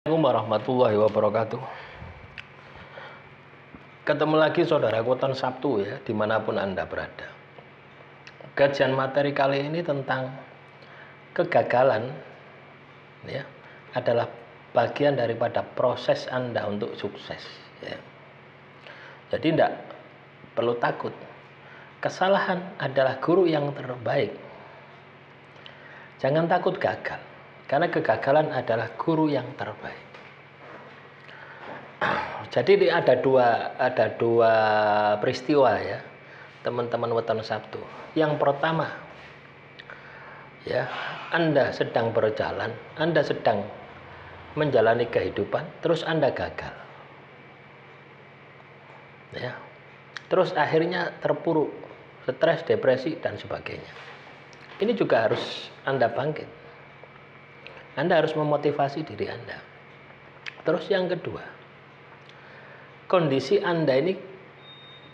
Assalamualaikum warahmatullahi wabarakatuh. Ketemu lagi saudaraku Weton Sabtu ya, dimanapun Anda berada. Kajian materi kali ini tentang kegagalan ya, adalah bagian daripada proses Anda untuk sukses ya. Jadi tidak perlu takut. Kesalahan adalah guru yang terbaik. Jangan takut gagal, karena kegagalan adalah guru yang terbaik. Jadi ada dua peristiwa ya, teman-teman Weton Sabtu. Yang pertama, ya, Anda sedang berjalan, Anda sedang menjalani kehidupan, terus Anda gagal. Ya. Terus akhirnya terpuruk, stres, depresi dan sebagainya. Ini juga harus Anda bangkit. Anda harus memotivasi diri Anda. Terus yang kedua, kondisi Anda ini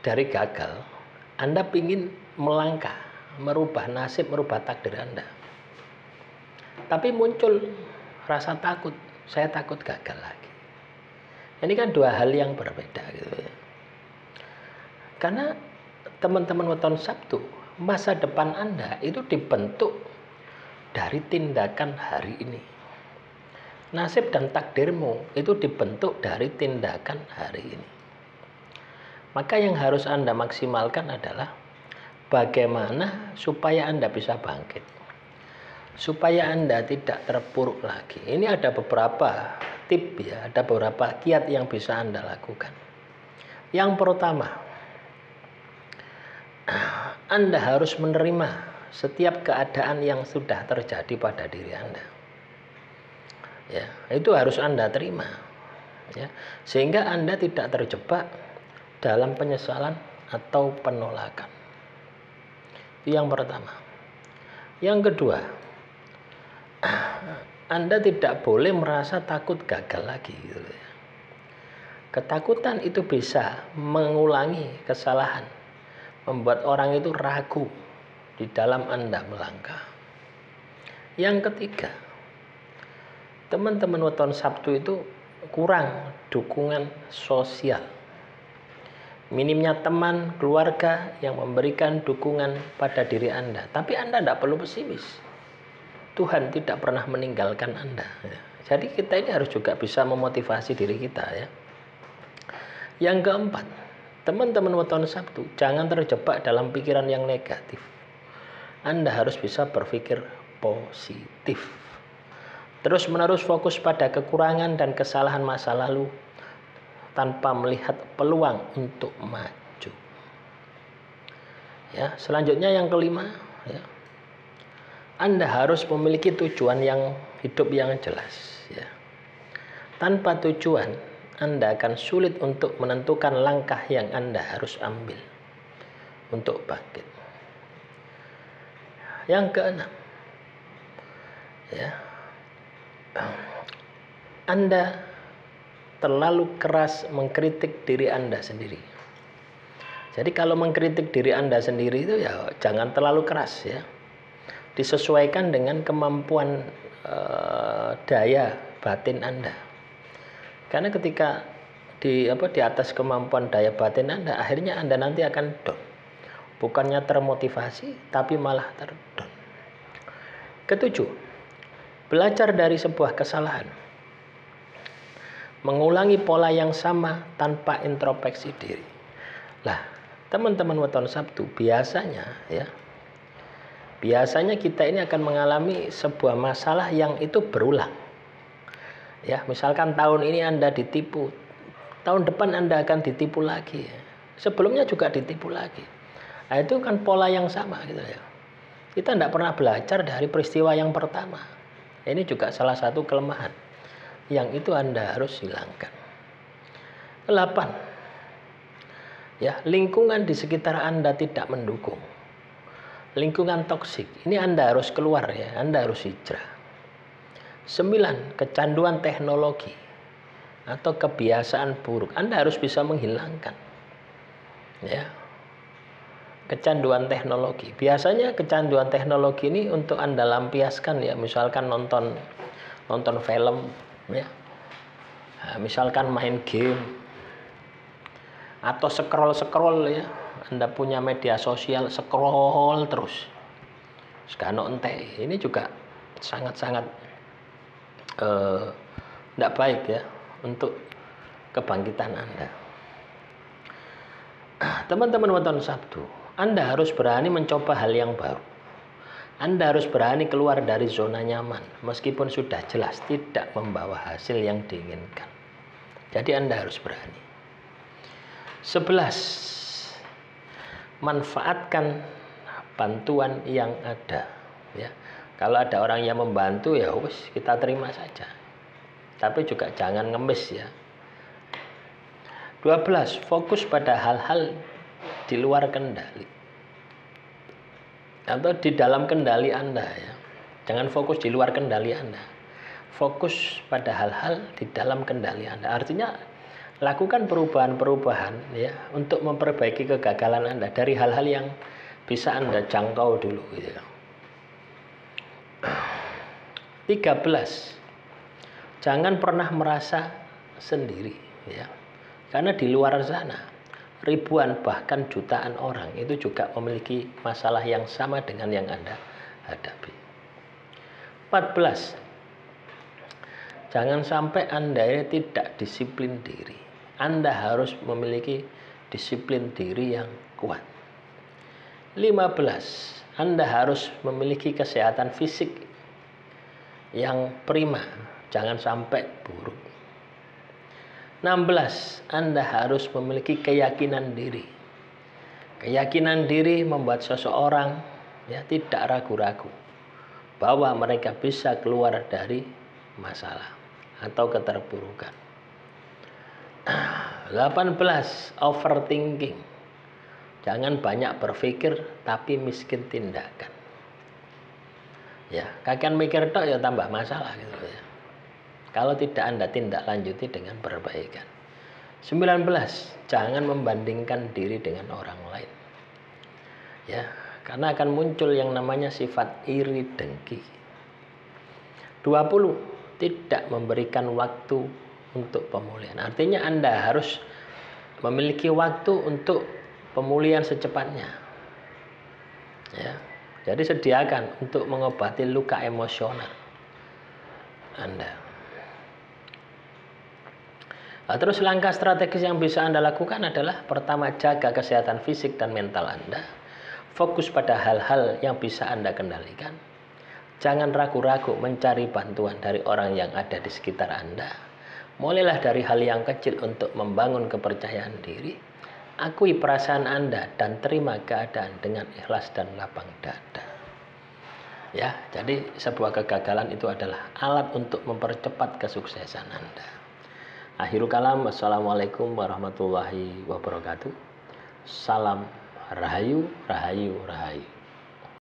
dari gagal, Anda ingin melangkah, merubah nasib, merubah takdir Anda. Tapi muncul rasa takut, saya takut gagal lagi. Ini kan dua hal yang berbeda gitu ya. Karena teman-teman Weton Sabtu, masa depan Anda itu dibentuk dari tindakan hari ini. Nasib dan takdirmu itu dibentuk dari tindakan hari ini. Maka yang harus Anda maksimalkan adalah bagaimana supaya Anda bisa bangkit. Supaya Anda tidak terpuruk lagi. Ini ada beberapa tip ya, ada beberapa kiat yang bisa Anda lakukan. Yang pertama, Anda harus menerima setiap keadaan yang sudah terjadi pada diri Anda. Ya, itu harus Anda terima. Ya, sehingga Anda tidak terjebak dalam penyesalan atau penolakan. Itu yang pertama. Yang kedua, Anda tidak boleh merasa takut gagal lagi. Gitu ya. Ketakutan itu bisa mengulangi kesalahan, membuat orang itu ragu di dalam Anda melangkah. Yang ketiga, teman-teman Weton Sabtu itu kurang dukungan sosial. Minimnya teman, keluarga yang memberikan dukungan pada diri Anda. Tapi Anda tidak perlu pesimis. Tuhan tidak pernah meninggalkan Anda. Jadi kita ini harus juga bisa memotivasi diri kita ya. Yang keempat, teman-teman Weton Sabtu, jangan terjebak dalam pikiran yang negatif. Anda harus bisa berpikir positif. Terus-menerus fokus pada kekurangan dan kesalahan masa lalu tanpa melihat peluang untuk maju. Ya, selanjutnya yang kelima, ya. Anda harus memiliki tujuan yang hidup yang jelas, ya. Tanpa tujuan, Anda akan sulit untuk menentukan langkah yang Anda harus ambil untuk bangkit. Yang keenam, ya, Anda terlalu keras mengkritik diri Anda sendiri. Jadi kalau mengkritik diri Anda sendiri itu ya jangan terlalu keras ya. Disesuaikan dengan kemampuan daya batin Anda. Karena ketika di atas kemampuan daya batin Anda, akhirnya Anda nanti akan down. Bukannya termotivasi, tapi malah terdown. Ketujuh, belajar dari sebuah kesalahan. Mengulangi pola yang sama tanpa introspeksi diri. Lah, teman-teman Weton Sabtu, biasanya kita ini akan mengalami sebuah masalah yang itu berulang. Ya, misalkan tahun ini Anda ditipu, tahun depan Anda akan ditipu lagi. Sebelumnya juga ditipu lagi. Nah, itu kan pola yang sama gitu ya. Kita tidak pernah belajar dari peristiwa yang pertama. Ini juga salah satu kelemahan yang itu Anda harus hilangkan. 8. Ya, lingkungan di sekitar Anda tidak mendukung. Lingkungan toksik. Ini Anda harus keluar ya, Anda harus hijrah. 9. Kecanduan teknologi atau kebiasaan buruk. Anda harus bisa menghilangkan. Ya. Kecanduan teknologi. Biasanya kecanduan teknologi ini untuk Anda lampiaskan ya, misalkan nonton film ya. Nah, misalkan main game atau scroll ya, Anda punya media sosial, scroll terus, sekano ente, ini juga sangat-sangat tidak baik ya untuk kebangkitan Anda. Teman-teman weton Sabtu, Anda harus berani mencoba hal yang baru. Anda harus berani keluar dari zona nyaman, meskipun sudah jelas tidak membawa hasil yang diinginkan. Jadi Anda harus berani. 11. Manfaatkan bantuan yang ada. Ya, kalau ada orang yang membantu ya wis kita terima saja. Tapi juga jangan ngemis ya. 12. Fokus pada hal-hal di luar kendali atau di dalam kendali Anda ya. Jangan fokus di luar kendali Anda. Fokus pada hal-hal di dalam kendali Anda. Artinya lakukan perubahan-perubahan ya untuk memperbaiki kegagalan Anda dari hal-hal yang bisa Anda jangkau dulu gitu ya. 13. Jangan pernah merasa sendiri ya. Karena di luar sana ribuan bahkan jutaan orang itu juga memiliki masalah yang sama dengan yang Anda hadapi. 14. Jangan sampai Anda ini tidak disiplin diri. Anda harus memiliki disiplin diri yang kuat. 15. Anda harus memiliki kesehatan fisik yang prima. Jangan sampai buruk. 16. Anda harus memiliki keyakinan diri. Keyakinan diri membuat seseorang ya tidak ragu-ragu bahwa mereka bisa keluar dari masalah atau keterpurukan. 18. Overthinking. Jangan banyak berpikir tapi miskin tindakan. Ya, kakian mikir tok ya tambah masalah gitu ya. Kalau tidak Anda tindak lanjuti dengan perbaikan. 19. Jangan membandingkan diri dengan orang lain. Ya, karena akan muncul yang namanya sifat iri dengki. 20. Tidak memberikan waktu untuk pemulihan. Artinya Anda harus memiliki waktu untuk pemulihan secepatnya. Ya. Jadi sediakan untuk mengobati luka emosional Anda. Nah, terus langkah strategis yang bisa Anda lakukan adalah pertama, jaga kesehatan fisik dan mental Anda. Fokus pada hal-hal yang bisa Anda kendalikan. Jangan ragu-ragu mencari bantuan dari orang yang ada di sekitar Anda. Mulailah dari hal yang kecil untuk membangun kepercayaan diri. Akui perasaan Anda dan terima keadaan dengan ikhlas dan lapang dada. Ya, jadi sebuah kegagalan itu adalah alat untuk mempercepat kesuksesan Anda. Akhirul kalam, wassalamualaikum warahmatullahi wabarakatuh. Salam rahayu, rahayu, rahayu.